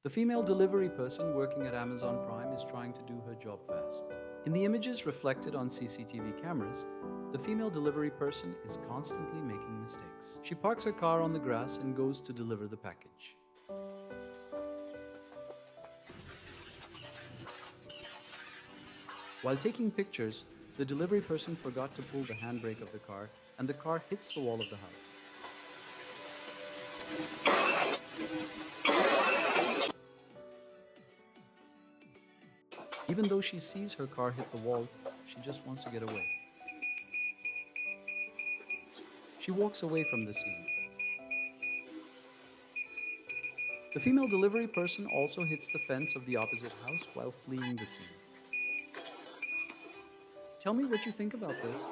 The female delivery person working at Amazon Prime is trying to do her job fast. In the images reflected on CCTV cameras, the female delivery person is constantly making mistakes. She parks her car on the grass and goes to deliver the package. While taking pictures, the delivery person forgot to pull the handbrake of the car, and the car hits the wall of the house. Even though she sees her car hit the wall, she just wants to get away. She walks away from the scene. The female delivery person also hits the fence of the opposite house while fleeing the scene. Tell me what you think about this.